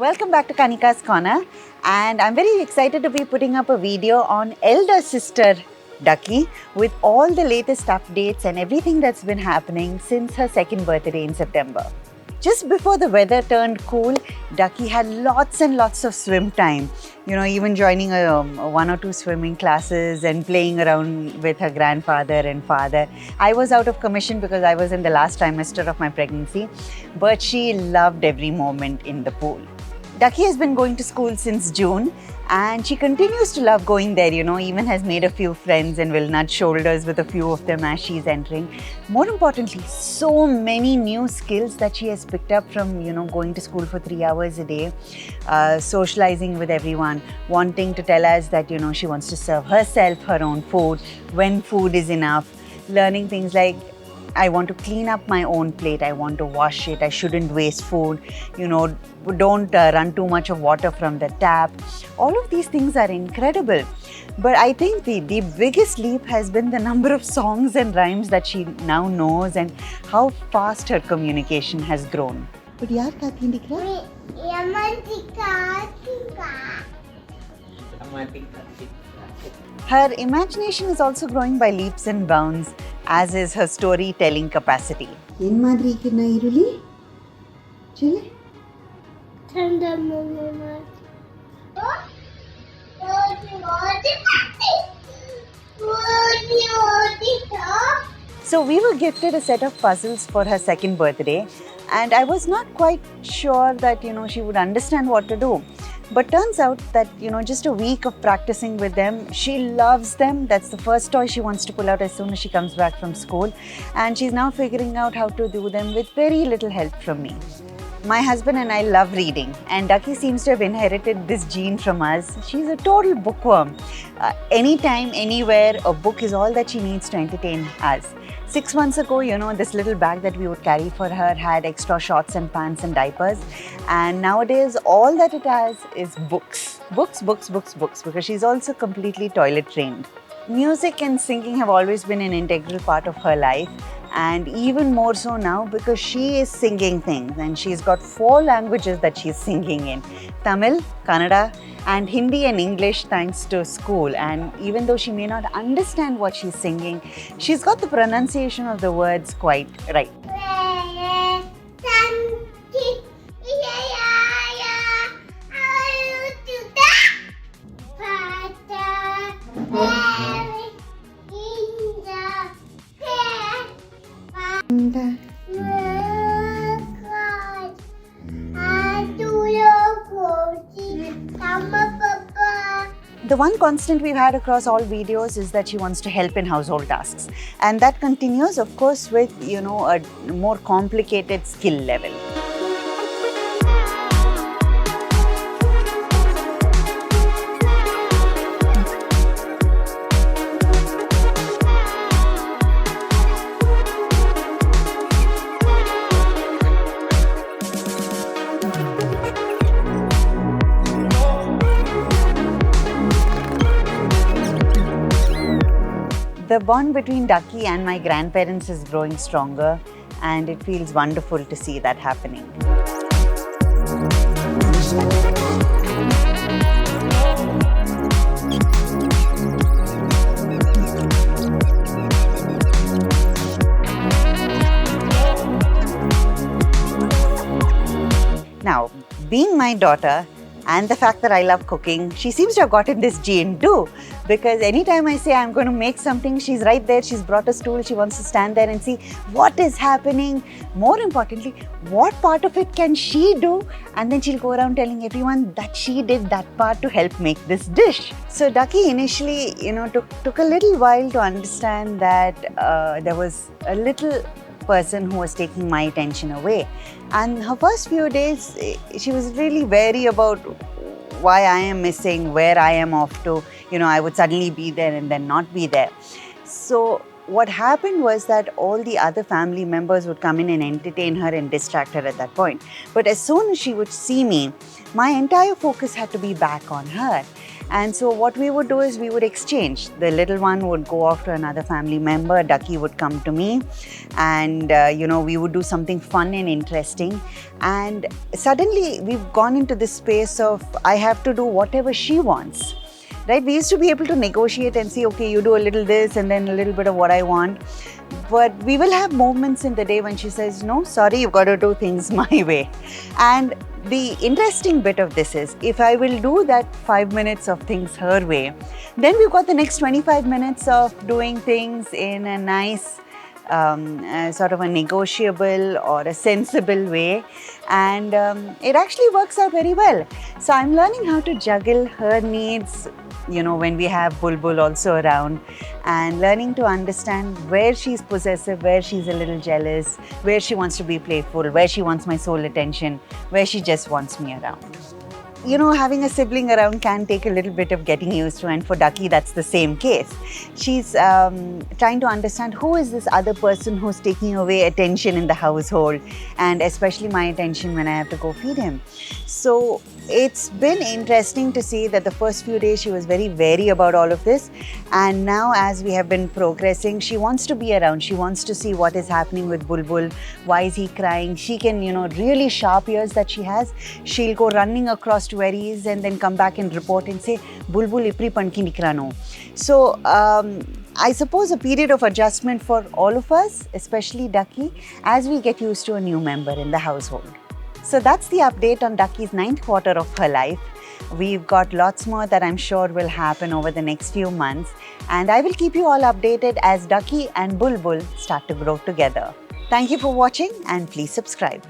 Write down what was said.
Welcome back to Kanika's Corner, and I'm very excited to be putting up a video on elder sister Ducky with all the latest updates and everything that's been happening since her second birthday in September. Just before the weather turned cool, Ducky had lots and lots of swim time. Even joining one or two swimming classes and playing around with her grandfather and father. I was out of commission because I was in the last trimester of my pregnancy, but she loved every moment in the pool. Ducky has been going to school since June and she continues to love going there, even has made a few friends and will nudge shoulders with a few of them as she's entering. More importantly, so many new skills that she has picked up from, going to school for 3 hours a day, socializing with everyone, wanting to tell us that, she wants to serve herself her own food, when food is enough, learning things like, I want to clean up my own plate, I want to wash it, I shouldn't waste food, don't run too much of water from the tap. All of these things are incredible. But I think the biggest leap has been the number of songs and rhymes that she now knows and how fast her communication has grown. But yaar kya dikh Her imagination is also growing by leaps and bounds, as is her storytelling capacity. So we were gifted a set of puzzles for her second birthday, and I was not quite sure that she would understand what to do. But turns out that, just a week of practicing with them, she loves them. That's the first toy she wants to pull out as soon as she comes back from school. And she's now figuring out how to do them with very little help from me. My husband and I love reading, and Ducky seems to have inherited this gene from us. She's a total bookworm. Anytime, anywhere, a book is all that she needs to entertain us. 6 months ago, this little bag that we would carry for her had extra shorts and pants and diapers. And nowadays, all that it has is books. Books, because she's also completely toilet trained. Music and singing have always been an integral part of her life. And even more so now because she is singing things, and she's got 4 languages that she's singing in: Tamil, Kannada, and Hindi and English, thanks to school. And even though she may not understand what she's singing, she's got the pronunciation of the words quite right. The one constant we've had across all videos is that she wants to help in household tasks. And that continues, of course, with, a more complicated skill level. The bond between Ducky and my grandparents is growing stronger, and it feels wonderful to see that happening. Now, being my daughter, and the fact that I love cooking, she seems to have gotten this gene too. Because anytime I say I'm going to make something, she's right there, she's brought a stool, she wants to stand there and see what is happening. More importantly, what part of it can she do? And then she'll go around telling everyone that she did that part to help make this dish. So Ducky initially, took a little while to understand that there was a little person who was taking my attention away. And her first few days, she was really wary about why I am missing, where I am off to. I would suddenly be there and then not be there. So what happened was that all the other family members would come in and entertain her and distract her at that point. But as soon as she would see me, my entire focus had to be back on her. And so what we would do is we would exchange. The little one would go off to another family member, Ducky would come to me, and we would do something fun and interesting. And suddenly we've gone into this space of I have to do whatever she wants. Right? We used to be able to negotiate and say, okay, you do a little this and then a little bit of what I want. But we will have moments in the day when she says, no, sorry, you've got to do things my way. And the interesting bit of this is, if I will do that 5 minutes of things her way, then we've got the next 25 minutes of doing things in a nice, sort of a negotiable or a sensible way, and it actually works out very well. So I'm learning how to juggle her needs, when we have Bulbul also around, and learning to understand where she's possessive, where she's a little jealous, where she wants to be playful, where she wants my sole attention, where she just wants me around. Having a sibling around can take a little bit of getting used to, and for Ducky, that's the same case. She's trying to understand who is this other person who's taking away attention in the household, and especially my attention when I have to go feed him. So it's been interesting to see that the first few days she was very wary about all of this, and now as we have been progressing, she wants to be around. She wants to see what is happening with Bulbul. Why is he crying? She can, really sharp ears that she has. She'll go running across to where he is and then come back and report and say, Bulbul ipri panki nikrano. So I suppose a period of adjustment for all of us, especially Ducky, as we get used to a new member in the household. So that's the update on Ducky's 9th quarter of her life. We've got lots more that I'm sure will happen over the next few months, and I will keep you all updated as Ducky and Bulbul start to grow together. Thank you for watching, and please subscribe.